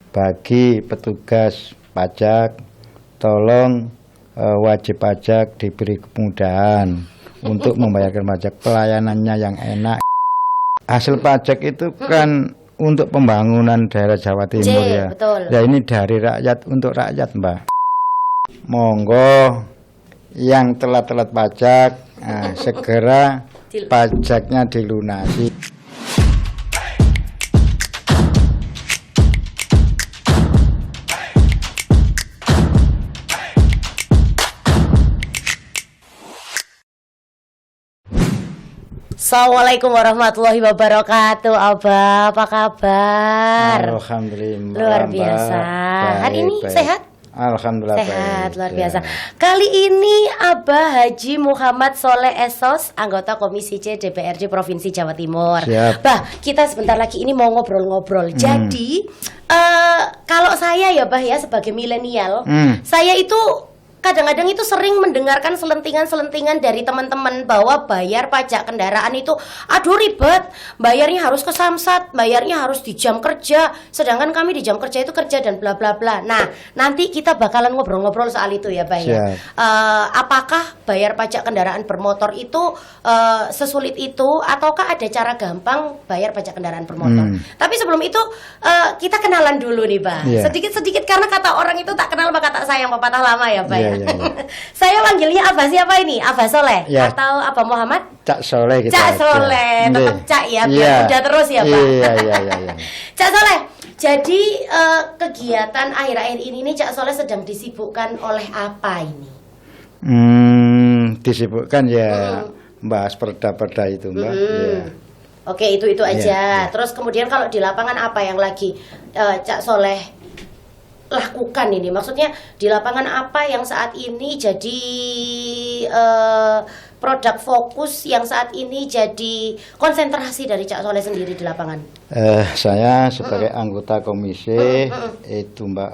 bagi petugas pajak, tolong wajib pajak diberi kemudahan untuk membayarkan pajak, pelayanannya yang enak. Hasil pajak itu kan untuk pembangunan daerah Jawa Timur ya. Betul. Ya ini dari rakyat untuk rakyat, Mbak. Monggo yang telat-telat pajak segera pajaknya dilunasi. Assalamualaikum warahmatullahi wabarakatuh. Abah, apa kabar? Alhamdulillah. Luar biasa. Hari ini sehat? Alhamdulillah sehat, baik. luar biasa. Kali ini Abah Haji Muhammad Soleh Esos, anggota Komisi C DPRD Provinsi Jawa Timur. Siap. Bah, kita sebentar lagi ini mau ngobrol-ngobrol. Jadi, kalau saya ya Bah ya sebagai milenial, saya itu kadang-kadang itu sering mendengarkan selentingan-selentingan dari teman-teman bahwa bayar pajak kendaraan itu aduh ribet, bayarnya harus ke Samsat, bayarnya harus di jam kerja, sedangkan kami di jam kerja itu kerja dan bla bla bla. Nah, nanti kita bakalan ngobrol-ngobrol soal itu ya, Pak ya. Apakah bayar pajak kendaraan bermotor itu sesulit itu ataukah ada cara gampang bayar pajak kendaraan bermotor? Tapi sebelum itu kita kenalan dulu nih, Pak. Sedikit-sedikit karena kata orang itu tak kenal maka tak sayang, pepatah lama ya, Pak. Saya panggilnya Abah siapa ini? Abah Soleh atau Abah Muhammad? Cak Soleh gitu. Cak Soleh, tetap Cak ya, biar udah terus ya Pak. Iya. Cak Soleh, jadi kegiatan akhir-akhir ini nih Cak Soleh sedang disibukkan oleh apa ini? Disibukkan ya bahas perda-perda itu Mbak. Oke, itu aja. Terus kemudian kalau di lapangan apa yang lagi Cak Soleh lakukan ini? Maksudnya di lapangan apa yang saat ini jadi produk fokus yang saat ini jadi konsentrasi dari Cak Soleh sendiri di lapangan? Saya sebagai anggota komisi itu Mbak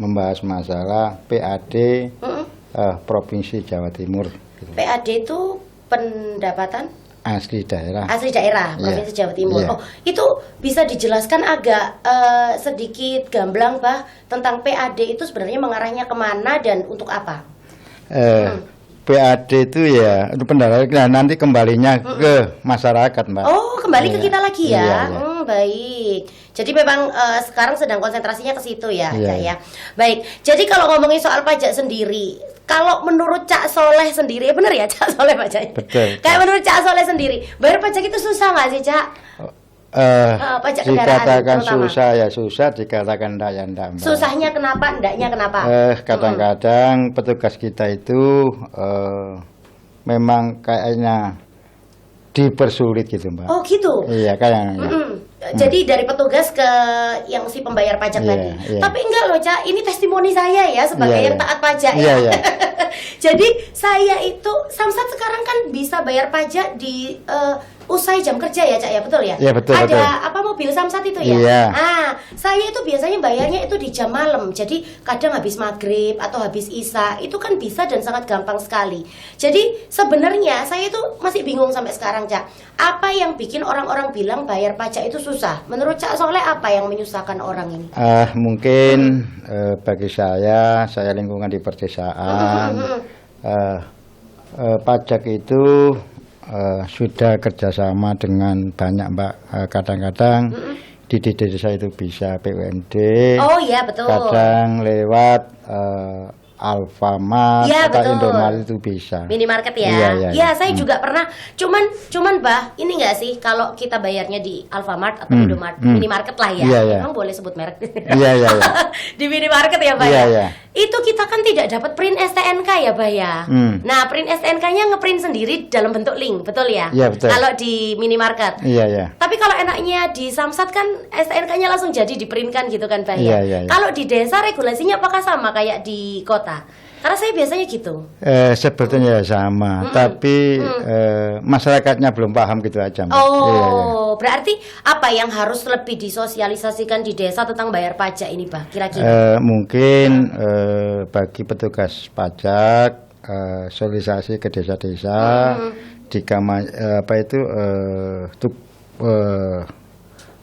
membahas masalah PAD Provinsi Jawa Timur. PAD itu pendapatan asli daerah Provinsi Jawa Timur. Oh, itu bisa dijelaskan agak sedikit gamblang Bah tentang PAD itu sebenarnya mengarahnya kemana dan untuk apa? PAD itu ya itu pendapatan nanti kembalinya ke masyarakat Mbak. Oh, kembali ke kita lagi ya. Iya. Baik. Jadi memang sekarang sedang konsentrasinya ke situ ya, Cak ya. Baik. Jadi kalau ngomongin soal pajak sendiri, kalau menurut Cak Soleh sendiri, benar ya Cak Soleh Pak Cak? Betul. Kayak menurut Cak Soleh sendiri, bayar pajak itu susah nggak sih Cak? Pajak dikatakan susah ya susah, dikatakan enggak ya enggak Mbak. Susahnya kenapa, enggaknya kenapa? Kadang-kadang petugas kita itu memang kayaknya dipersulit gitu Mbak. Oh gitu? Iya kayaknya. Jadi dari petugas ke yang si pembayar pajak tadi. Tapi enggak loh Cak, ini testimoni saya ya sebagai yang taat pajak ya. Jadi saya itu Samsat sekarang kan bisa bayar pajak di usai jam kerja ya Cak ya, betul ya? Iya betul. Ada apa mobil Samsat itu ya? Iya. Saya itu biasanya bayarnya itu di jam malam. Jadi kadang habis maghrib atau habis isya itu kan bisa dan sangat gampang sekali. Jadi sebenarnya saya itu masih bingung sampai sekarang Cak. Apa yang bikin orang-orang bilang bayar pajak itu susah? Menurut Cak Soleh apa yang menyusahkan orang ini? Mungkin bagi saya lingkungan di perdesaan, pajak itu sudah kerjasama dengan banyak Mbak. Kadang-kadang di desa itu bisa PUMD. Oh iya betul. Kadang lewat Alfamart atau Indomaret itu bisa. Minimarket ya. Iya, saya juga pernah. Cuman Bah, ini enggak sih kalau kita bayarnya di Alfamart atau Indomaret, minimarket lah ya. Emang boleh sebut merek? Iya. Di minimarket ya, Bah ya. Itu kita kan tidak dapat print STNK ya, Bah ya. Nah, print STNK-nya ngeprint sendiri dalam bentuk link, betul ya? Iya, betul. Kalau di minimarket. Iya. Tapi kalau enaknya di Samsat kan STNK-nya langsung jadi diprintkan gitu kan, Bah ya. Iya. Kalau di desa regulasinya apakah sama kayak di kota? Karena saya biasanya gitu. Sebetulnya sama, tapi masyarakatnya belum paham gitu aja. Berarti apa yang harus lebih disosialisasikan di desa tentang bayar pajak ini, Pak? Kira-kira? Mungkin bagi petugas pajak, sosialisasi ke desa-desa,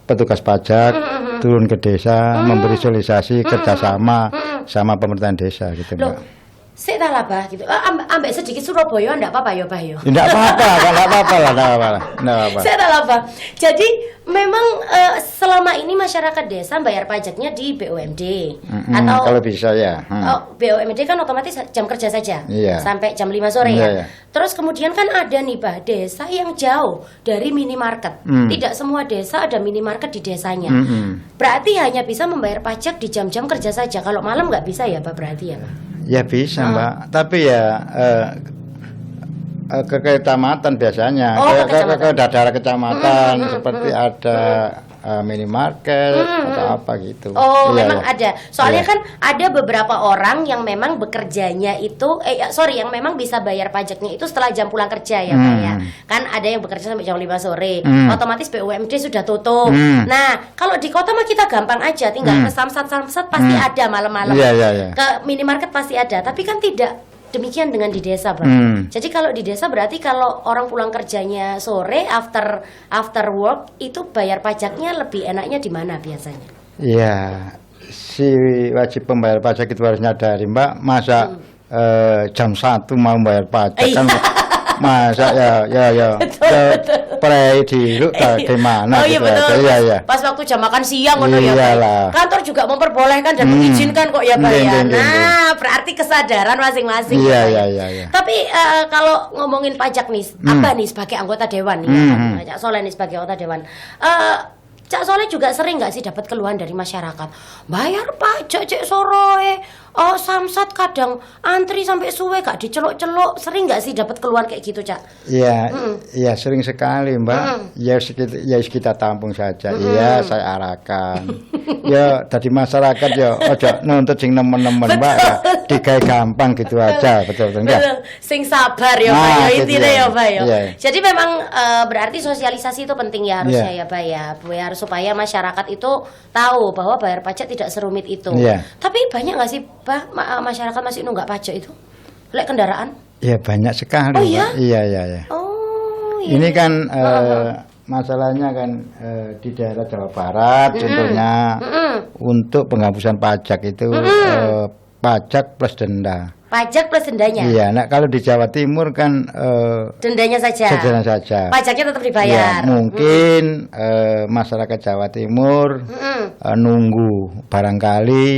petugas pajak turun ke desa memberi sosialisasi kerjasama sama pemerintahan desa gitu Loh, Mbak. sik ta lah bah gitu. Ambek sedikit Surabaya ndak apa-apa ya bah yo. Tidak apa-apa, enggak apa-apa lah, enggak apa-apa. Sik ta lah bah. Jadi memang selama ini masyarakat desa bayar pajaknya di BUMD atau kalau bisa ya. Oh, BUMD kan otomatis jam kerja saja Iya. sampai jam 5 sore Iya, ya. iya. Terus kemudian kan ada nih bah desa yang jauh dari minimarket. Tidak semua desa ada minimarket di desanya. Berarti hanya bisa membayar pajak di jam-jam kerja saja. Kalau malam nggak bisa ya bah berarti ya bah. Ya bisa Mbak, tapi ya ke kecamatan biasanya, Oh, ke ke kecamatan. daerah kecamatan seperti ada minimarket atau apa gitu. Oh, Iya, memang iya. ada. Soalnya Iya. kan ada beberapa orang yang memang bekerjanya itu, yang memang bisa bayar pajaknya itu setelah jam pulang kerja ya, Pak ya. Kan ada yang bekerja sampai jam 5 sore. Otomatis BUMD sudah tutup. Nah, kalau di kota mah kita gampang aja, tinggal ke samsat pasti ada malam-malam. Iya, iya, iya. Ke minimarket pasti ada, tapi kan tidak demikian dengan di desa, Pak. Jadi kalau di desa berarti kalau orang pulang kerjanya sore after work itu bayar pajaknya lebih enaknya di mana biasanya? Iya, si wajib pembayar pajak itu harus nyadari Mbak, masa jam 1 mau bayar pajak kan masa ya prei di lu gimana Oh iya gitu betul. aja. Iya, iya. Pas waktu jam makan siang ngono ya, Pak. Iyalah. Kantor juga memperbolehkan dan mengizinkan kok ya, Pak Iya, ya. iya, iya, Nah, berarti kesadaran masing-masing. Iya, ya, Pak, iya, ya. iya, iya. Tapi kalau ngomongin pajak nih, apa nih sebagai anggota dewan nih, Cak Soleh nih sebagai anggota dewan. Cak Soleh juga sering nggak sih dapat keluhan dari masyarakat? Bayar pajak Cek Soroe, samsat kadang antri sampai suwe gak diceluk-celuk. Sering nggak sih dapat keluhan kayak gitu, Cak? Iya, iya sering sekali Mbak. Ya kita tampung saja. Iya, saya arahkan. Ya tadi masyarakat ya ojo nuntut sing nemen-nemen Mbak. Ya, digawe gampang gitu aja, betul enggak? Betul. Sing sabar ya, Pak. Nah, Ya gitu intinya ya. ya, Pak ya. Iya. Jadi memang berarti sosialisasi itu penting ya harusnya Iya. ya, Pak ya. Biar supaya masyarakat itu tahu bahwa bayar pajak tidak serumit itu. Iya. Tapi banyak nggak sih, Pak, masyarakat masih nunggak pajak itu? Lek kendaraan? Ya banyak sekali Oh, Mbak. iya? Iya, iya, iya. Oh, iya. Ini kan masalahnya kan di daerah Jawa Barat contohnya untuk penghapusan pajak itu pajak plus denda. Pajak plus dendanya. Iya, nah kalau di Jawa Timur kan Dendanya saja. sederhana saja. Pajaknya tetap Ya, dibayar. mungkin masyarakat Jawa Timur nunggu barangkali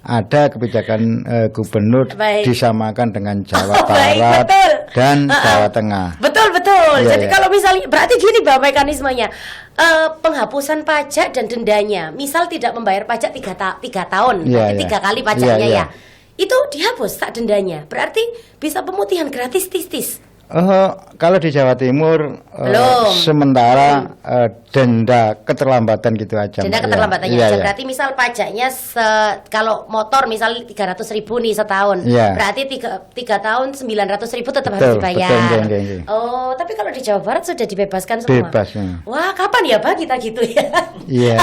ada kebijakan gubernur Baik. disamakan dengan Jawa Baik, Barat betul. dan Jawa Tengah. Betul. Iya, Jadi iya. kalau misalnya berarti gini Mbak mekanismenya. Penghapusan pajak dan dendanya. Misal tidak membayar pajak 3 tahun, Iya, berarti iya. 3 kali pajaknya Iya, iya. ya. Itu dihapus tak dendanya. Berarti bisa pemutihan gratis tis. Kalau di Jawa Timur Belum. sementara denda keterlambatan gitu aja. Denda Mbak. keterlambatannya Iya, aja. iya. Berarti misal pajaknya kalau motor misal 300.000 nih setahun. Iya. Berarti 3 tahun 900.000 tetap Betul, harus dibayar. betul. Oh, tapi kalau di Jawa Barat sudah dibebaskan semua. Bebas, ya. Wah, kapan ya Pak kita gitu ya? Iya.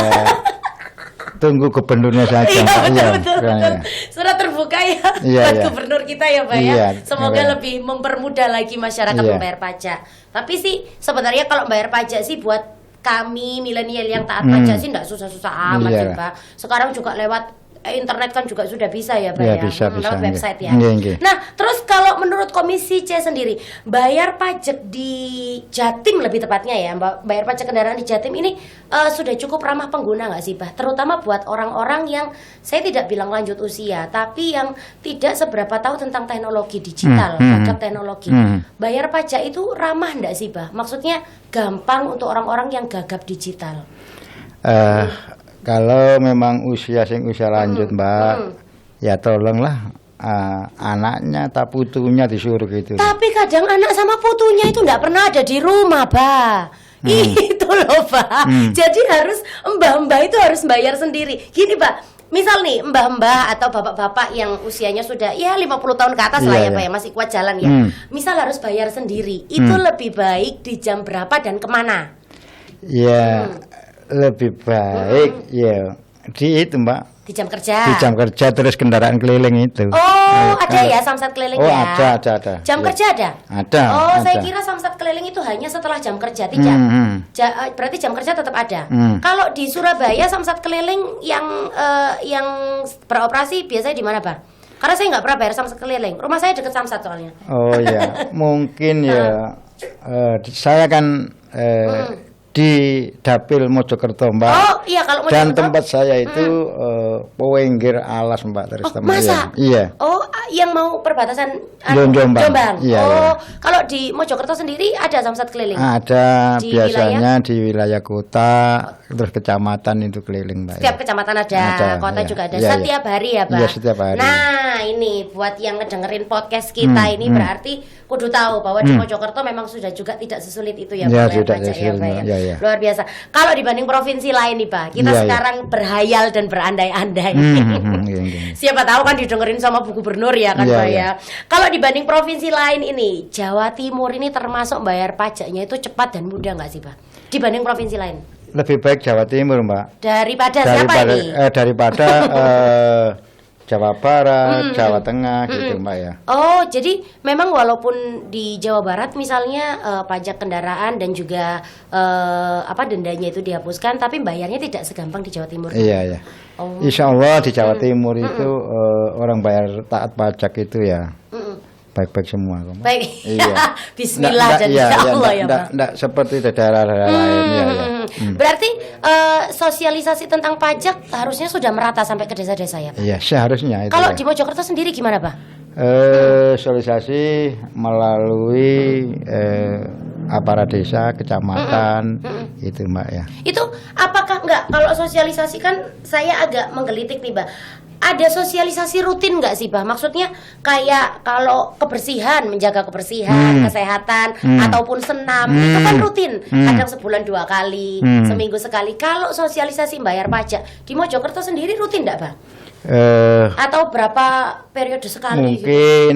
Tunggu gubernurnya saja. Iya Mbak. betul. Iya. Surat terbuka ya Iya, buat iya. gubernur kita ya Pak Iya, ya. Semoga iya. lebih mempermudah lagi masyarakat Iya. membayar pajak. Tapi sih sebenarnya kalau bayar pajak sih buat kami milenial yang taat pajak sih enggak susah-susah amat Iya. sih Pak. Sekarang juga lewat internet kan juga sudah bisa ya Pak Iya, ya. bisa, Lewat bisa. website ya. Iya, iya. Nah, terus kalau menurut Komisi C sendiri, bayar pajak di Jatim lebih tepatnya ya, Mbak, bayar pajak kendaraan di Jatim ini sudah cukup ramah pengguna nggak sih, Pak? Terutama buat orang-orang yang saya tidak bilang lanjut usia, tapi yang tidak seberapa tahu tentang teknologi digital, gagap teknologi. Bayar pajak itu ramah nggak sih, Pak? Maksudnya gampang untuk orang-orang yang gagap digital. Kalau memang usia lanjut Mbak, ya tolonglah anaknya tak putunya disuruh gitu. Tapi kadang anak sama putunya itu nggak pernah ada di rumah, Pak. Itu loh, Pak. Jadi harus mbah-mbah itu harus bayar sendiri. Gini, Pak. Misal nih mbah-mbah atau bapak-bapak yang usianya sudah ya 50 tahun ke atas lah ya, Iya, Pak iya. ya, masih kuat jalan ya. Misal harus bayar sendiri. Itu lebih baik di jam berapa dan kemana? Ya lebih baik ya di itu Mbak, Di jam kerja. di jam kerja terus kendaraan keliling itu. Oh, Oh, ada ya samsat keliling Oh, ya? ada. Jam Ya. kerja ada? Ada. Oh, ada. saya kira samsat keliling itu hanya setelah jam kerja, tidak? Berarti jam kerja tetap ada. Kalau di Surabaya samsat keliling yang beroperasi biasanya di mana, Pak? Karena saya nggak pernah bayar samsat keliling. Rumah saya dekat samsat soalnya. Oh ya, mungkin ya. Saya kan di Dapil Mojokerto, Mbak. Oh iya, kalau Dan Mojokerto. tempat saya itu Pengenggir Alas, Mbak, terus teman. Masa? Iya. Oh, yang mau perbatasan Jombang. Iya, oh, iya. kalau di Mojokerto sendiri ada samsat keliling? Ada Di biasanya di wilayah kota, terus kecamatan itu keliling, Mbak. Setiap kecamatan ada, kota iya. juga ada. Iya, Setiap hari ya, Pak? Iya, setiap hari. Nah, ini buat yang ngedengerin podcast kita ini berarti kudu tahu bahwa di Mojokerto memang sudah juga tidak sesulit itu ya, Iya, Pak, sudah pajak ya, sesulit, Pak, ya. iya. Luar biasa. Kalau dibanding provinsi lain nih, Pak, kita Iya, iya. sekarang berhayal dan berandai-andai. Iya. Siapa tahu kan didengerin sama Bu Gubernur ya kan, Iya, Pak iya. ya. Kalau dibanding provinsi lain ini, Jawa Timur ini termasuk bayar pajaknya itu cepat dan mudah nggak sih, Pak? Dibanding provinsi lain? Lebih baik Jawa Timur, Mbak. Daripada siapa ini? Daripada Jawa Barat, Jawa Tengah gitu, Mbak ya. Oh, jadi memang walaupun di Jawa Barat misalnya pajak kendaraan dan juga dendanya itu dihapuskan, tapi bayarnya tidak segampang di Jawa Timur. Iya. Oh. Insya Allah di Jawa Timur itu orang bayar taat pajak itu ya baik-baik semua, Mbak. Baik. Iya. Bismillah dan insya Allah ya, Pak. Nggak seperti daerah-daerah lain ya. Berarti sosialisasi tentang pajak harusnya sudah merata sampai ke desa-desa ya, Pak? Iya, seharusnya itu. Kalau ya. di Mojokerto sendiri gimana, Pak? Sosialisasi melalui aparat desa, kecamatan, itu, Mbak ya. Itu apakah enggak, kalau sosialisasi kan saya agak menggelitik nih, Mbak. Ada sosialisasi rutin nggak sih, Bah? Maksudnya kayak kalau kebersihan, menjaga kebersihan, kesehatan, ataupun senam, itu kan rutin. Kadang sebulan 2 kali, seminggu sekali. Kalau sosialisasi bayar pajak, di Mojokerto sendiri rutin nggak, Bah? Atau berapa periode sekali? Gitu? Mungkin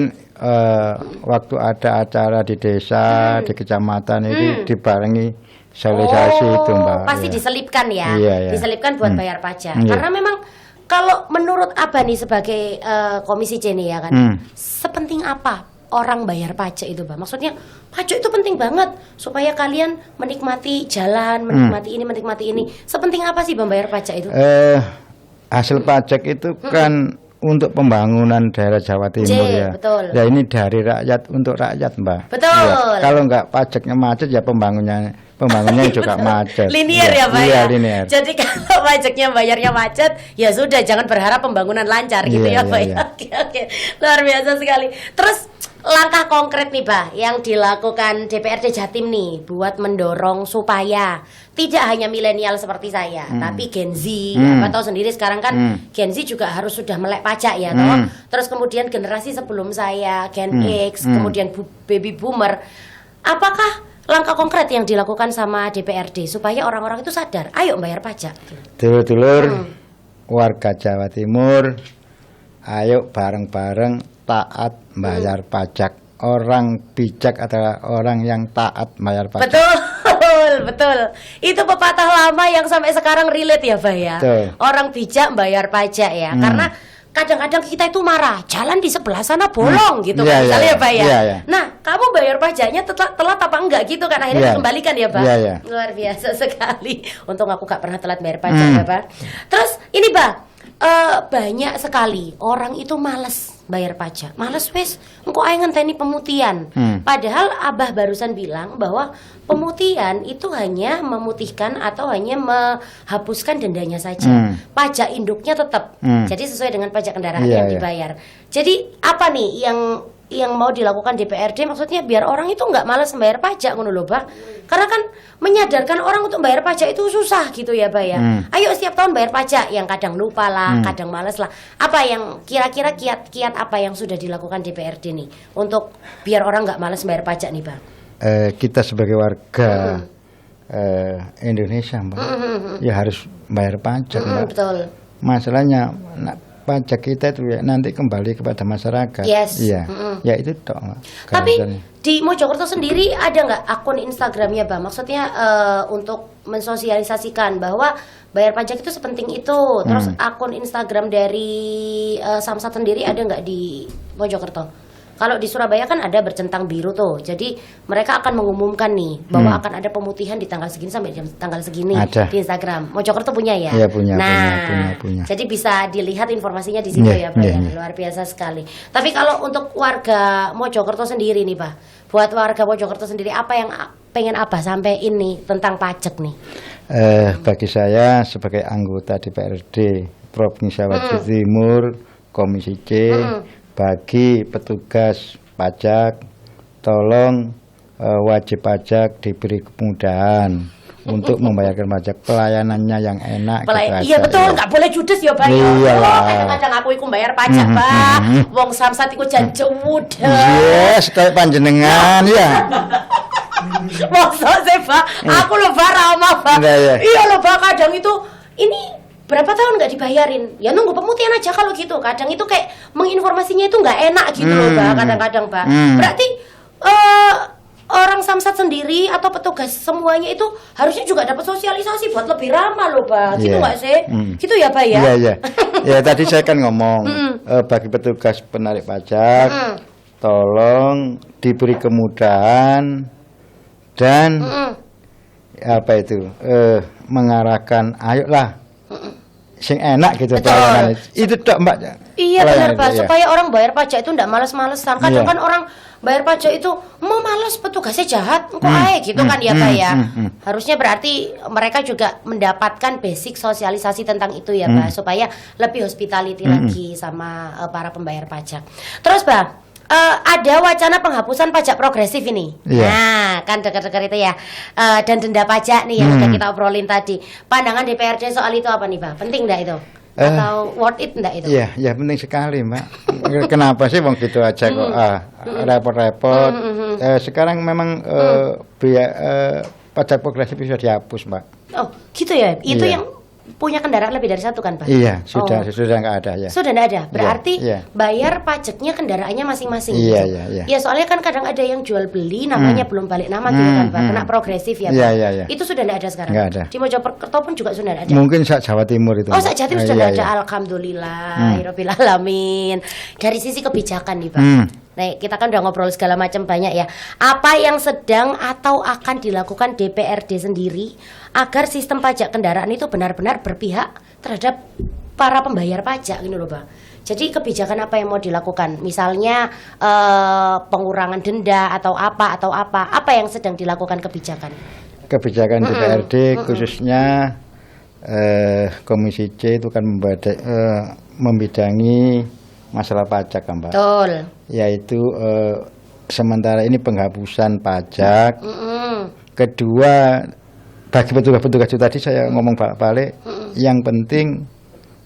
waktu ada acara di desa, di kecamatan itu dibarengi sosialisasi itu, Mbak. Pasti ya. diselipkan ya, Iya. diselipkan buat bayar pajak. Iya. Karena memang kalau menurut Abah nih sebagai Komisi C nih ya kan, sepenting apa orang bayar pajak itu, Bang? Maksudnya pajak itu penting banget supaya kalian menikmati jalan, menikmati ini, menikmati ini. Sepenting apa sih Bang bayar pajak itu? Hasil pajak itu kan untuk pembangunan daerah Jawa Timur ya. Betul. Ya ini dari rakyat untuk rakyat, Mbak. Betul. Ya, kalau nggak pajaknya macet ya pembangunannya juga macet. Linear ya, Pak Iya, ya. linear. Jadi kalau pajaknya bayarnya macet, ya sudah jangan berharap pembangunan lancar gitu ya, Iya, Pak. iya. Oke. Luar biasa sekali. Terus langkah konkret nih, Pak, yang dilakukan DPRD Jatim nih buat mendorong supaya tidak hanya milenial seperti saya, tapi Gen Z, apa tahu sendiri sekarang kan Gen Z juga harus sudah melek pajak ya, toh. Terus kemudian generasi sebelum saya, Gen X, kemudian baby boomer. Apakah langkah konkret yang dilakukan sama DPRD supaya orang-orang itu sadar, ayo bayar pajak? Dulur-dulur warga Jawa Timur, ayo bareng-bareng taat bayar pajak. Orang bijak adalah orang yang taat bayar pajak. Betul. Itu pepatah lama yang sampai sekarang relate ya, Bah ya. Betul. Orang bijak bayar pajak ya. Karena kadang-kadang kita itu marah, jalan di sebelah sana bolong gitu kan, Iya, misalnya iya, ya, Bah ya. iya, iya. Nah, kamu bayar pajaknya telat apa enggak gitu kan, akhirnya Iya. dikembalikan ya, Bah. Iya, iya. Luar biasa sekali. Untung aku gak pernah telat bayar pajak ya, Bah. Terus ini, Bah, banyak sekali orang itu malas bayar pajak, males wes, engkau ayo ngenteni pemutihan. Padahal Abah barusan bilang bahwa pemutihan itu hanya memutihkan atau hanya menghapuskan dendanya saja. Pajak induknya tetap. Jadi sesuai dengan pajak kendaraan Iya, yang iya. dibayar. Jadi apa nih yang mau dilakukan DPRD, maksudnya biar orang itu nggak malas membayar pajak, ngono lho, Bah. Karena kan menyadarkan orang untuk bayar pajak itu susah gitu ya, Bah ya. Ayo setiap tahun bayar pajak, yang kadang lupa lah, kadang malas lah. Apa yang kira-kira kiat-kiat apa yang sudah dilakukan DPRD nih untuk biar orang nggak malas bayar pajak nih, Bang? Kita sebagai warga Indonesia, Mbak, ya harus bayar pajak, Mbak. Betul. Masalahnya pajak kita itu ya nanti kembali kepada masyarakat. Yes. Iya. Ya itu tok. Mbak. Tapi Garisnya. di Mojokerto sendiri ada nggak akun Instagramnya, Bang? Maksudnya untuk mensosialisasikan bahwa bayar pajak itu sepenting itu. Terus akun Instagram dari Samsat sendiri ada nggak di Mojokerto? Kalau di Surabaya kan ada bercentang biru tuh, jadi mereka akan mengumumkan nih bahwa akan ada pemutihan di tanggal segini sampai tanggal segini Ada. di Instagram. Mojokerto punya ya? Iya, punya, Nah, punya. jadi bisa dilihat informasinya di situ ya, Pak. Ya. Luar biasa sekali. Tapi kalau untuk warga Mojokerto sendiri nih, Pak, buat warga Mojokerto sendiri apa yang pengen Abah sampai ini tentang pajak nih? Bagi saya sebagai anggota DPRD Provinsi Jawa Timur Komisi C, bagi petugas pajak tolong wajib pajak diberi kemudahan untuk membayarkan pajak, pelayanannya yang enak. Iya betul, nggak boleh judes ya, Pak. Iyalah. Kadang-kadang aku ikut bayar pajak, Pak. Wong Samsat iku jan muda. Yes, kayak panjenengan ya. Masa sih, Pak? Aku lho, Pak, ramah, Pak. Iya. Iya lho, Pak, kadang itu ini berapa tahun nggak dibayarin? Ya nunggu pemutihan aja kalau gitu. Kadang itu kayak menginformasinya itu nggak enak gitu loh, Pak. Kadang-kadang, Pak. Berarti orang Samsat sendiri atau petugas semuanya itu harusnya juga dapat sosialisasi buat lebih ramah loh, Pak. Gitu nggak sih? Gitu ya, Pak ya? Iya. Ya tadi saya kan ngomong bagi petugas penarik pajak tolong diberi kemudahan dan apa itu mengarahkan ayolah sing enak gitu pelayanan itu tok, Mbak. Iya benar, Pak, iya. supaya orang bayar pajak itu enggak malas-malesan. Kadang Iya. kan orang bayar pajak itu mau malas, petugasnya jahat, engko ae gitu kan ya, Pak ya. Harusnya berarti mereka juga mendapatkan basic sosialisasi tentang itu ya, Pak, supaya lebih hospitality lagi sama para pembayar pajak. Terus, Pak, ada wacana penghapusan pajak progresif ini. Iya. Nah, kan dekat-dekat itu ya. Dan denda pajak nih yang udah kita obrolin tadi. Pandangan DPRD soal itu apa nih, Pak? Penting enggak itu? Atau worth it enggak itu? Iya, ya penting sekali, Mbak. Kenapa sih wong gitu aja kok repot-repot. Sekarang memang pajak progresif bisa dihapus, Mbak. Oh, gitu ya. Itu Iya. yang punya kendaraan lebih dari satu kan, Pak? Iya, sudah nggak ada ya. Sudah nggak ada. Berarti iya. bayar pajaknya kendaraannya masing-masing. Iya, gitu. iya. Ya soalnya kan kadang ada yang jual beli namanya belum balik nama gitu kan, Pak. Kena progresif ya, Pak. Iya. Itu sudah nggak ada sekarang. Nggak ada. Di Mojokerto pun juga sudah nggak ada. Mungkin Jawa Timur itu. Oh, Mbak. saat Jatim sudah Iya, nggak ada. iya. Alhamdulillah, Rabbil alamin. Dari sisi kebijakan nih, Pak. Nah, kita kan udah ngobrol segala macam banyak ya. Apa yang sedang atau akan dilakukan DPRD sendiri agar sistem pajak kendaraan itu benar-benar berpihak terhadap para pembayar pajak gitu loh, Pak. Jadi kebijakan apa yang mau dilakukan? Misalnya pengurangan denda atau apa yang sedang dilakukan kebijakan? Kebijakan DPRD khususnya Komisi C itu kan membidangi masalah pajak kan, Mbak. Betul. Yaitu sementara ini penghapusan pajak. Kedua, bagi petugas-petugas itu tadi saya ngomong balik, yang penting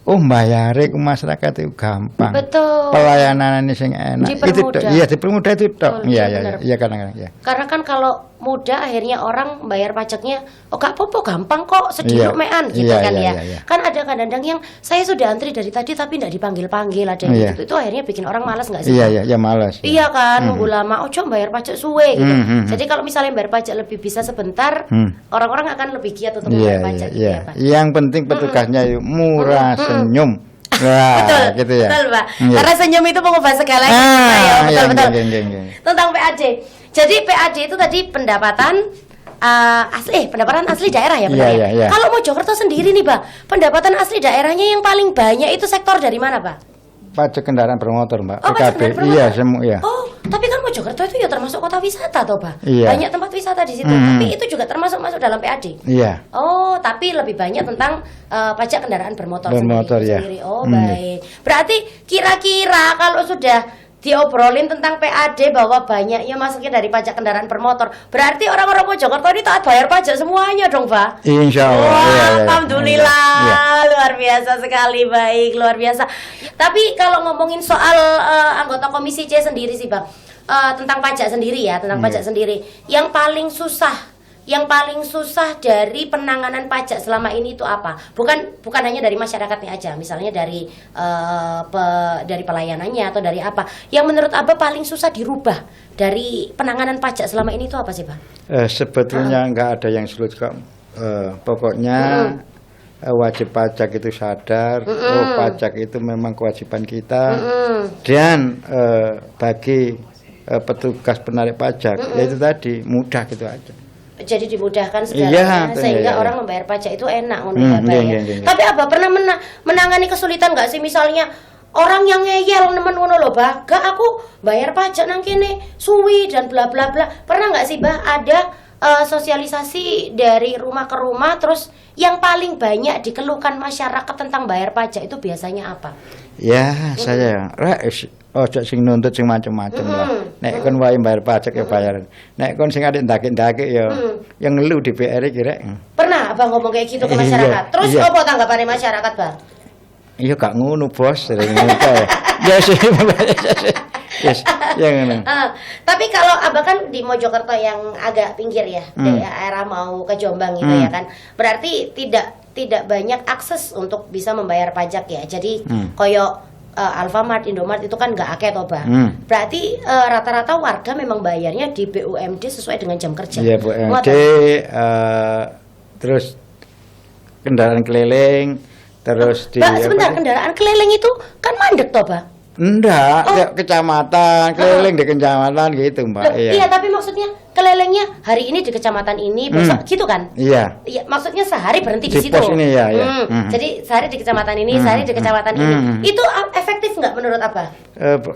bayare ke masyarakat itu gampang. Betul. Pelayanannya sing enak. Dipermudah. Itu iya, dipermudah itu tok. Betul, Iya, benar. iya kadang-kadang ya. Karena kan kalau mudah akhirnya orang bayar pajaknya gak apa-apa, gampang kok, sedikit Iya. mean gitu Iya, kan iya, ya. iya. Kan ada kadang-kadang yang saya sudah antri dari tadi tapi tidak dipanggil-panggil, ada yang Iya. gitu. Itu akhirnya bikin orang malas nggak sih? Iya, malas. Iya kan, nunggu lama, coba bayar pajak suwe gitu. Hmm. Jadi kalau misalnya bayar pajak lebih bisa sebentar, orang-orang akan lebih giat untuk Iya, membayar pajak gitu ya, Pak. Yang penting petugasnya itu murah, senyum. Wah, Betul, gitu ya. betul, Pak. Iya. Karena senyum itu mengubah segalanya. iya, Betul. iya. Tentang PAD. Jadi PAD itu tadi pendapatan pendapatan asli daerah ya, benar Iya, ya. iya. Kalau Mojokerto sendiri nih, Pak, pendapatan asli daerahnya yang paling banyak itu sektor dari mana, Pak? Pajak kendaraan bermotor, Mbak. Oh, pajak PKB. kendaraan bermotor. Iya, semua ya. Oh, tapi kan Mojokerto itu ya termasuk kota wisata toh, Pak. Iya. Banyak tempat wisata di situ. Tapi itu juga termasuk masuk dalam PAD. Iya. Oh, tapi lebih banyak tentang pajak kendaraan bermotor, Bermotor, ya. sendiri. Oh, baik. Berarti kira-kira kalau sudah diobrolin tentang PAD bahwa banyaknya masuknya dari pajak kendaraan bermotor, berarti orang-orang Mojokerto ini taat bayar pajak semuanya dong, Pak? Insya Allah. Wah, Iya. alhamdulillah, Iya. luar biasa sekali, baik, luar biasa. Tapi kalau ngomongin soal anggota Komisi C sendiri sih, Bang, tentang pajak sendiri ya, tentang pajak sendiri, yang paling susah yang paling susah dari penanganan pajak selama ini itu apa? Bukan hanya dari masyarakatnya aja, misalnya dari dari pelayanannya atau dari apa. Yang menurut Abah paling susah dirubah dari penanganan pajak selama ini itu apa sih, Pak? Sebetulnya nggak ada yang sulit kok. Pokoknya wajib pajak itu sadar, pajak itu memang kewajiban kita, dan bagi petugas penarik pajak, yaitu tadi mudah gitu aja. Jadi dimudahkan segalanya sehingga orang membayar pajak itu enak menurut Abah ya. Tapi Abah pernah menangani kesulitan nggak sih, misalnya orang yang ngeyel nemen ngono lho, Bah, gak aku bayar pajak nang kene suwi dan bla bla bla. Pernah nggak sih, Bah, ada sosialisasi dari rumah ke rumah, terus yang paling banyak dikeluhkan masyarakat tentang bayar pajak itu biasanya apa? Ya, saya ojo sing nuntut sing macam-macam lah. Nek kon wae bayar pajak ya bayar. Nek kon sing adek ndake-ndake ya yang ngeluh di PR kira. Pernah Abang ngomong kayak gitu ke masyarakat? Terus apa tanggapannya masyarakat, Bang? Iya gak ngono, Bos. Sering ngono ya sih. Yes, ya ngono. Tapi kalau Abah kan di Mojokerto yang agak pinggir ya, daerah mau ke Jombang gitu ya kan. Berarti tidak banyak akses untuk bisa membayar pajak ya. Jadi koyo Alfamart, Indomart itu kan nggak akeh toh, Bang. Berarti rata-rata warga memang bayarnya di BUMD sesuai dengan jam kerja. Iya, BUMD, terus kendaraan keliling, terus di sebentar, kendaraan keliling itu kan mandek toh, Bang? Enggak, kecamatan, keliling di kecamatan gitu, Mbak. Iya, tapi maksudnya kelilingnya hari ini di kecamatan ini, besok gitu kan? Iya. Iya, maksudnya sehari berhenti di situ. Pos ini ya. Jadi sehari di kecamatan ini, sehari di kecamatan ini. Itu efektif nggak menurut Abah?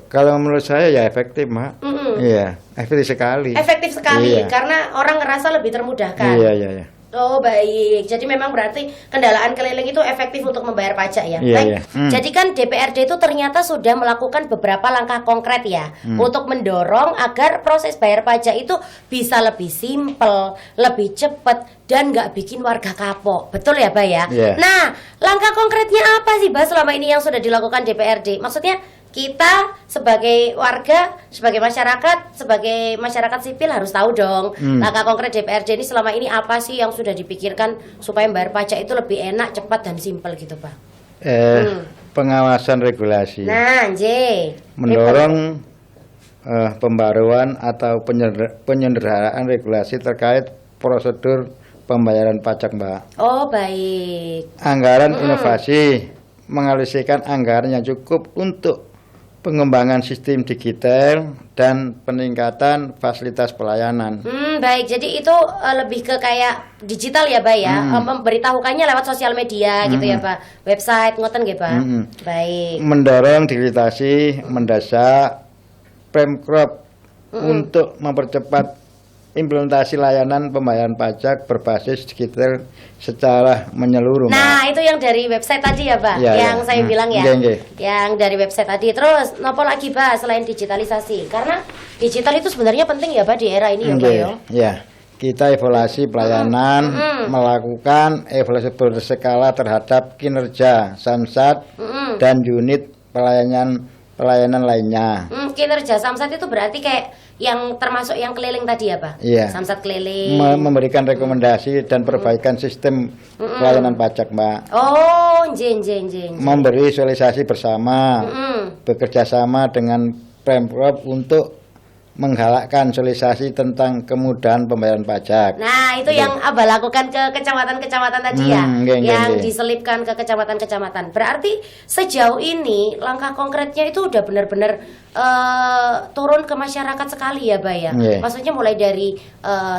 Kalau menurut saya ya efektif, Mak. Iya, efektif sekali. Efektif sekali, karena orang ngerasa lebih termudahkan. Iya. Oh baik, jadi memang berarti kendaraan keliling itu efektif untuk membayar pajak ya. Baik. Jadi kan DPRD itu ternyata sudah melakukan beberapa langkah konkret ya untuk mendorong agar proses bayar pajak itu bisa lebih simpel, lebih cepat dan nggak bikin warga kapok. Betul ya, Pak ya? Nah, langkah konkretnya apa sih, Pak, selama ini yang sudah dilakukan DPRD? Maksudnya kita sebagai warga, sebagai masyarakat sipil harus tahu dong langkah konkret DPRD ini selama ini apa sih yang sudah dipikirkan supaya bayar pajak itu lebih enak, cepat dan simpel gitu, Pak. Pengawasan regulasi. Nah, mendorong pembaruan atau penyederhanaan regulasi terkait prosedur pembayaran pajak, Mbak. Oh, baik. Anggaran inovasi, mengalokasikan anggaran yang cukup untuk pengembangan sistem digital dan peningkatan fasilitas pelayanan. Baik, jadi itu lebih ke kayak digital ya, Pak ya. Memberitahukannya lewat sosial media gitu ya, Pak. Website ngoten nggih, Pak. Baik. Mendorong digitalisasi, mendesak Pemprov untuk mempercepat implementasi layanan pembayaran pajak berbasis digital secara menyeluruh. Nah, itu yang dari website tadi ya, Pak, yang saya bilang ya. Yang dari website tadi. Terus, nopo lagi, Pak, selain digitalisasi? Karena digital itu sebenarnya penting ya, Pak, di era ini ya, Pak ya. Ya, kita evaluasi pelayanan, melakukan evaluasi berskala terhadap kinerja Samsat dan unit pelayanan lainnya. Kinerja Samsat itu berarti kayak yang termasuk yang keliling tadi ya, Pak? Iya. Samsat keliling. Memberikan rekomendasi dan perbaikan sistem pelayanan pajak, Mbak. Oh, jen. Memberi sosialisasi bersama, bekerja sama dengan Pemprov untuk menggalakkan sosialisasi tentang kemudahan pembayaran pajak. Nah, itu yang Abah lakukan ke kecamatan-kecamatan tadi ya, yang diselipkan ke kecamatan-kecamatan. Berarti sejauh ini langkah konkretnya itu udah benar-benar turun ke masyarakat sekali ya, Bah ya. Maksudnya mulai dari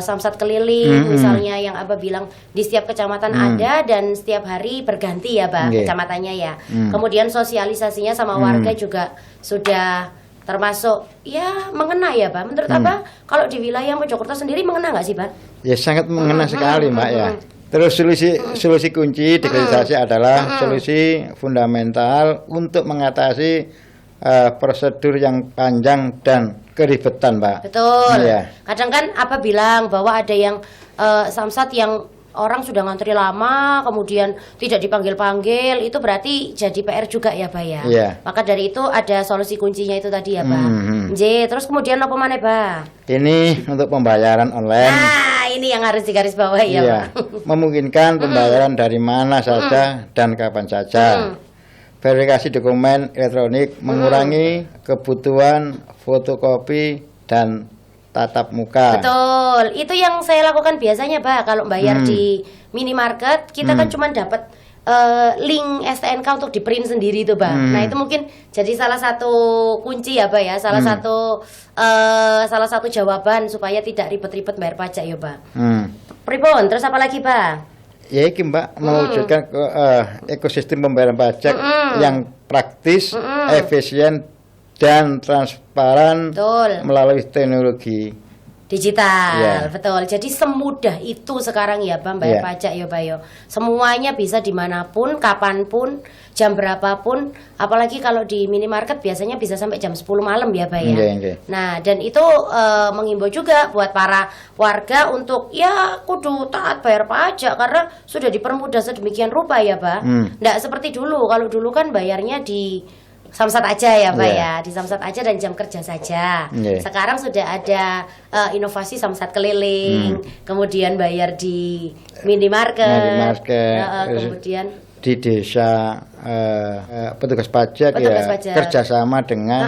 samsat keliling, misalnya yang Abah bilang di setiap kecamatan ada dan setiap hari berganti ya, Bah, kecamatannya ya. Kemudian sosialisasinya sama warga juga sudah termasuk ya mengena ya, Pak. Menurut Abah kalau di wilayah Mojokerto sendiri mengena nggak sih, Pak? Ya sangat mengena sekali, Mbak ya. Terus solusi kunci digitalisasi adalah solusi fundamental untuk mengatasi prosedur yang panjang dan keribetan, Mbak. Betul. Kadang kan Abah bilang bahwa ada yang samsat yang orang sudah ngantri lama, kemudian tidak dipanggil-panggil, itu berarti jadi PR juga ya, Pak ya. Maka dari itu ada solusi kuncinya itu tadi ya, Pak. Terus kemudian apa mana, Pak? Ini untuk pembayaran online. Nah, ini ini yang harus digarisbawahi ya, Iya, Pak. memungkinkan pembayaran dari mana saja dan kapan saja. Verifikasi dokumen elektronik mengurangi kebutuhan fotokopi dan tatap muka. Betul, itu yang saya lakukan biasanya, Pak. Kalau bayar di minimarket, kita kan cuma dapat link STNK untuk di print sendiri tuh, Pak. Nah itu mungkin jadi salah satu kunci ya, Pak ya, salah satu jawaban supaya tidak ribet-ribet bayar pajak ya, Pak. Pripun, terus apa lagi, Pak? Ya iki Mbak, mewujudkan ekosistem pembayaran pajak yang praktis, efisien dan transparan Betul. melalui teknologi Digital, Iya. betul. Jadi semudah itu sekarang ya, Bang, bayar Iya. pajak ya, Pak yo. Semuanya bisa dimanapun, kapanpun, jam berapapun. Apalagi kalau di minimarket biasanya bisa sampai jam 10 malam ya, Pak ya. Nggih, nggih. Nah, dan itu menghimbau juga buat para warga untuk ya kudu taat bayar pajak karena sudah dipermudah sedemikian rupa ya, Pak. Nggak seperti dulu. Kalau dulu kan bayarnya di Samsat aja ya, Pak Iya. ya, di Samsat aja dan jam kerja saja. Iya. Sekarang sudah ada inovasi Samsat keliling, kemudian bayar di minimarket, Minimarket, terus kemudian di desa petugas pajak Petugas ya pajak. kerjasama dengan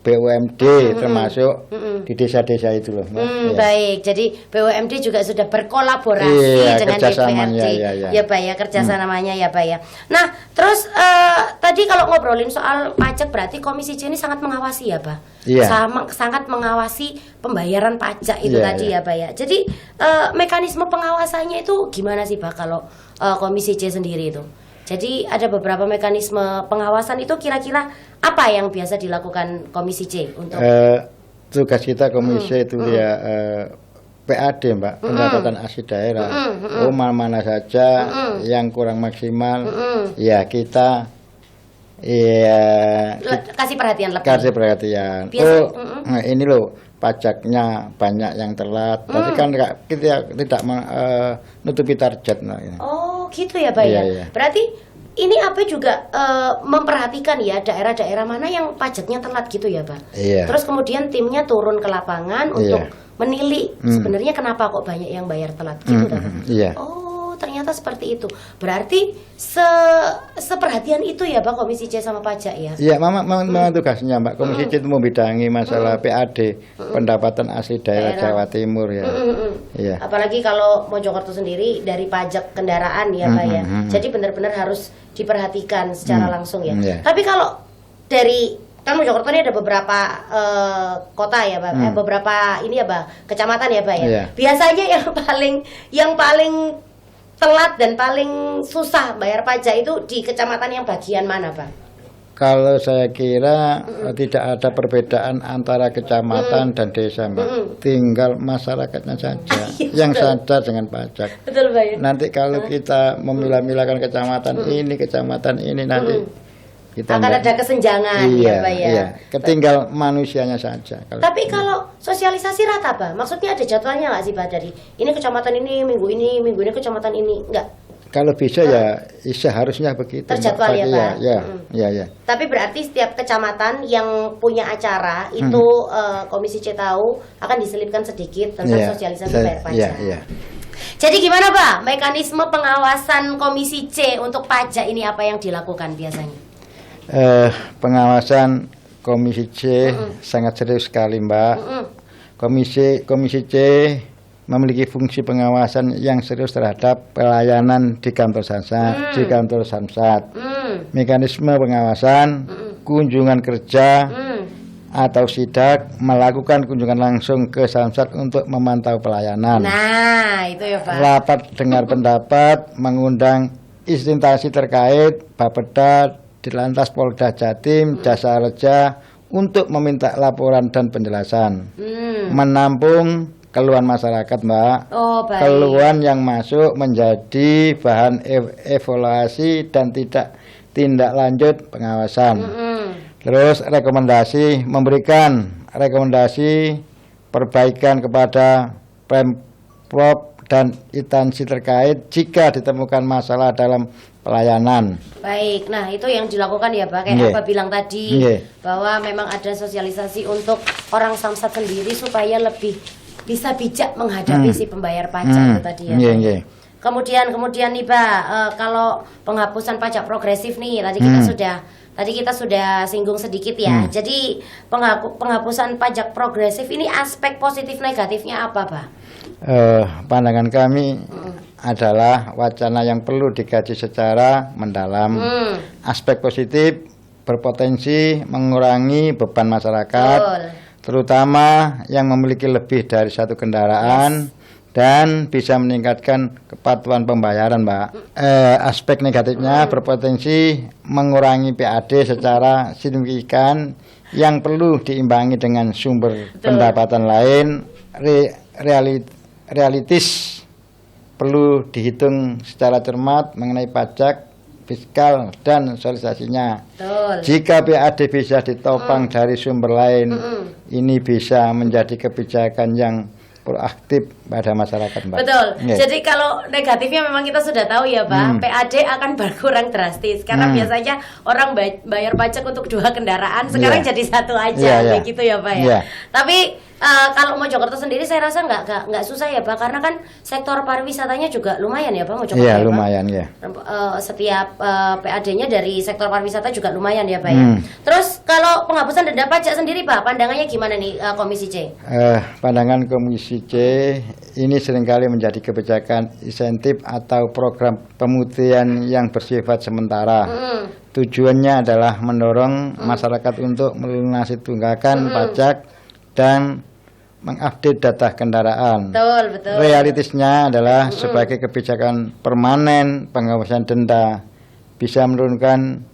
BUMD termasuk di desa-desa itu loh, Mbak. Ya. baik. Jadi BUMD juga sudah berkolaborasi Iya, dengan kerjasamanya, DPRD, ya. ya, Pak ya, kerjasamanya ya, Pak ya. Nah, terus tadi kalau ngobrolin soal pajak berarti Komisi C ini sangat mengawasi ya, Pak. Iya. Sangat mengawasi pembayaran pajak itu Iya, tadi iya. ya, Pak ya. Jadi mekanisme pengawasannya itu gimana sih, Pak, kalau Komisi C sendiri itu? Jadi ada beberapa mekanisme pengawasan itu kira-kira apa yang biasa dilakukan Komisi C untuk Tugas kita komisi itu ya PAD Mbak, pendapatan asli daerah. Mana saja yang kurang maksimal, ya kita kasih perhatian lebih. kasih perhatian. Biasa- Nah, ini loh pajaknya banyak yang telat, tapi kan kita tidak menutupi target. Nah, ini. Oh, gitu ya, Pak Iya, ya. iya. Berarti ini apa juga memperhatikan ya daerah-daerah mana yang pajaknya telat gitu ya, Pak. Iya. Terus kemudian timnya turun ke lapangan untuk Iya. menilik sebenarnya kenapa kok banyak yang bayar telat gitu, Pak. Iya. Oh, ternyata seperti itu. Berarti seperhatian itu ya, Pak, Komisi C sama pajak ya. Iya, memang tugasnya Mbak. Komisi C itu membidangi masalah PAD, pendapatan asli daerah Jawa Timur ya. Iya. Apalagi kalau Mojokerto sendiri dari pajak kendaraan ya, Pak ya. Jadi benar-benar harus diperhatikan secara langsung ya. Iya. Tapi kalau dari kan Mojokerto ini ada beberapa kota ya, Pak. Beberapa ini ya, Pak, kecamatan ya, Pak ya. Iya. Biasanya yang paling telat dan paling susah bayar pajak itu di kecamatan yang bagian mana, Pak? Kalau saya kira tidak ada perbedaan antara kecamatan dan desa, Mbak. Tinggal masyarakatnya saja yang sadar dengan pajak. Betul, Pak ya. Nanti kalau kita memilah-milahkan kecamatan ini nanti kita Akan nggak- ada kesenjangan iya, ya, Pak ya. iya. Ketinggal manusianya saja. Tapi kalau sosialisasi rata, Pak, maksudnya ada jadwalnya nggak sih, Pak, dari ini kecamatan ini, minggu ini kecamatan ini, enggak? Kalau bisa ya seharusnya begitu. Mbak. Terjadwal ya, Pak? Ya. Tapi berarti setiap kecamatan yang punya acara itu Komisi C tahu akan diselipkan sedikit tentang Iya, sosialisasi bayar pajak. Iya. Jadi gimana, Pak, mekanisme pengawasan Komisi C untuk pajak ini apa yang dilakukan biasanya? Pengawasan Komisi C sangat serius sekali, Mbak. Komisi C memiliki fungsi pengawasan yang serius terhadap pelayanan di kantor Samsat. Mekanisme pengawasan, kunjungan kerja atau sidak, melakukan kunjungan langsung ke Samsat untuk memantau pelayanan. Nah, itu ya, Pak. Rapat dengar pendapat, mengundang instansi terkait, Bapeda, Dirlantas Polda Jatim, Jasa Raja untuk meminta laporan dan penjelasan. Menampung keluhan masyarakat, Mbak. Oh, baik. Keluhan yang masuk menjadi bahan evaluasi dan tindak lanjut pengawasan. Terus memberikan rekomendasi perbaikan kepada Pemprov dan instansi terkait jika ditemukan masalah dalam pelayanan. Baik, nah itu yang dilakukan ya, Pak. Kayak Nggih. apa bilang tadi Nggih. bahwa memang ada sosialisasi untuk orang Samsat sendiri supaya lebih bisa bijak menghadapi si pembayar pajak itu tadi ya. Nggih, nggih. Kemudian nih Pak, kalau penghapusan pajak progresif nih tadi kita sudah singgung sedikit ya. Jadi penghapusan pajak progresif ini aspek positif negatifnya apa, Pak? Pandangan kami adalah wacana yang perlu dikaji secara mendalam. Aspek positif berpotensi mengurangi beban masyarakat, terutama yang memiliki lebih dari satu kendaraan. Dan bisa meningkatkan kepatuhan pembayaran, Mbak. Aspek negatifnya berpotensi mengurangi PAD secara signifikan yang perlu diimbangi dengan sumber pendapatan lain. Realistis perlu dihitung secara cermat mengenai pajak, fiskal, dan sosialisasinya. Jika PAD bisa ditopang dari sumber lain, ini bisa menjadi kebijakan yang proaktif pada masyarakat, Mbak. Betul. Yeah. Jadi kalau negatifnya memang kita sudah tahu ya, Pak, PAD akan berkurang drastis karena biasanya orang bayar pajak untuk 2 kendaraan, sekarang jadi 1 aja, begitu ya, Pak ya. Tapi kalau Mojokerto sendiri saya rasa nggak susah ya, Pak, karena kan sektor pariwisatanya juga lumayan ya, Pak, Mojokerto. Iya, ya, lumayan Pak? ya. Setiap PAD-nya dari sektor pariwisata juga lumayan ya, Pak ya. Terus kalau penghapusan denda pajak sendiri, Pak, pandangannya gimana nih Komisi C? Pandangan Komisi C ini seringkali menjadi kebijakan insentif atau program pemutihan yang bersifat sementara. Tujuannya adalah mendorong masyarakat untuk melunasi tunggakan pajak dan mengupdate data kendaraan. Betul. Realitasnya adalah sebagai kebijakan permanen penghapusan denda bisa menurunkan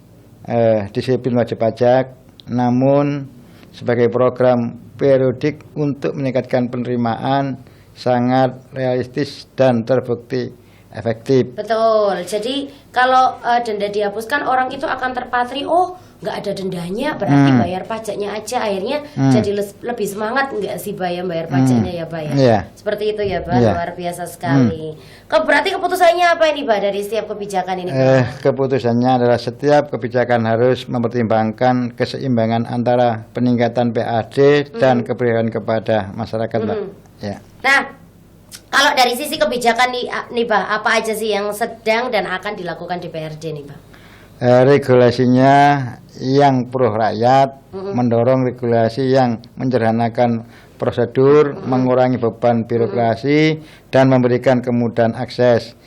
disiplin wajib pajak, namun sebagai program periodik untuk meningkatkan penerimaan sangat realistis dan terbukti efektif. Betul. Jadi kalau denda dihapuskan, orang itu akan terpatri, oh nggak ada dendanya, berarti bayar pajaknya aja, akhirnya jadi lebih semangat nggak sih bayar pajaknya ya, Pak ya? Yeah. Seperti itu ya, Pak. Luar biasa sekali. Berarti keputusannya apa ini, Pak, dari setiap kebijakan ini, Pak? Keputusannya adalah setiap kebijakan harus mempertimbangkan keseimbangan antara peningkatan PAD dan keberpihakan kepada masyarakat, Mbak. Ya. Nah, kalau dari sisi kebijakan nih Pak, apa aja sih yang sedang dan akan dilakukan DPRD nih, Pak? Regulasinya yang pro rakyat, mendorong regulasi yang menyederhanakan prosedur, mengurangi beban birokrasi, dan memberikan kemudahan akses.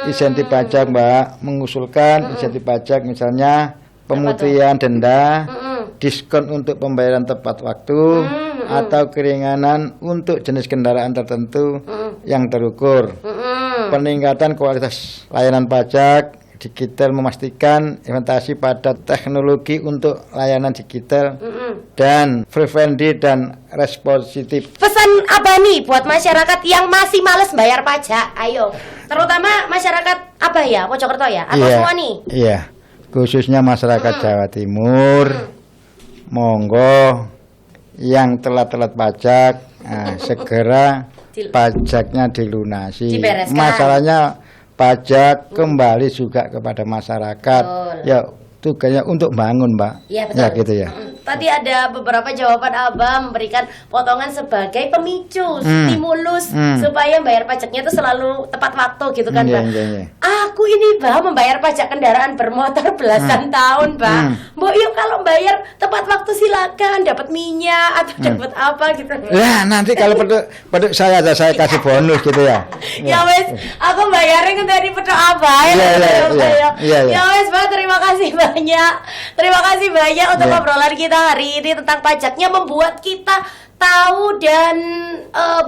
Insentif pajak, Mbak, mengusulkan insentif pajak misalnya pemutihan denda, diskon untuk pembayaran tepat waktu, atau keringanan untuk jenis kendaraan tertentu yang terukur. Peningkatan kualitas layanan pajak digital, memastikan investasi pada teknologi untuk layanan digital dan free-friendly dan responsif. Pesan apa nih buat masyarakat yang masih males bayar pajak? Ayo, terutama masyarakat apa ya, Mojokerto ya, atau semua nih? Iya, khususnya masyarakat Jawa Timur. Monggo yang telat-telat pajak, segera pajaknya dilunasi. Dibereskan. Masalahnya pajak kembali juga kepada masyarakat. Ya, tugasnya untuk bangun, Mbak. Iya, betul. Ya gitu ya. Tadi ada beberapa jawaban Abah memberikan potongan sebagai pemicu, stimulus supaya bayar pajaknya itu selalu tepat waktu gitu kan, Pak. Aku ini, Pak, membayar pajak kendaraan bermotor belasan tahun, Pak. Mbok yuk kalau bayar tepat waktu silakan, dapat minyak atau dapat apa gitu. Ya, nanti kalau peduk saya kasih bonus gitu ya. Ya wes, aku bayarin dari pedok Abah ya. Ya wes, Pak, terima kasih banyak. Terima kasih banyak untuk obrolan kita hari ini tentang pajaknya, membuat kita tahu dan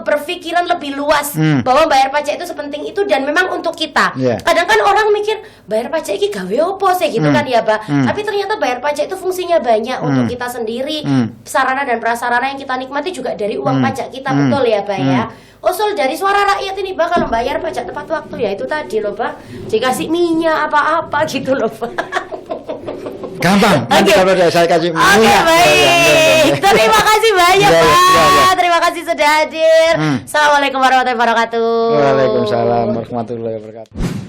berpikiran lebih luas bahwa bayar pajak itu sepenting itu dan memang untuk kita. Kadang kan orang mikir bayar pajak ini gawe opo sih gitu kan ya, Pak. Tapi ternyata bayar pajak itu fungsinya banyak untuk kita sendiri. Sarana dan prasarana yang kita nikmati juga dari uang pajak kita, betul ya, Pak ya. Usul dari suara rakyat ini, Pak, kalau bayar pajak tepat waktu ya itu tadi loh, Pak. Dikasih minyak apa-apa gitu loh, Pak. Gampang. Nanti kalau saya kasih minyak. Baik. Terima kasih banyak, Pak. Terima kasih sudah hadir. Assalamualaikum warahmatullahi wabarakatuh. Waalaikumsalam warahmatullahi wabarakatuh.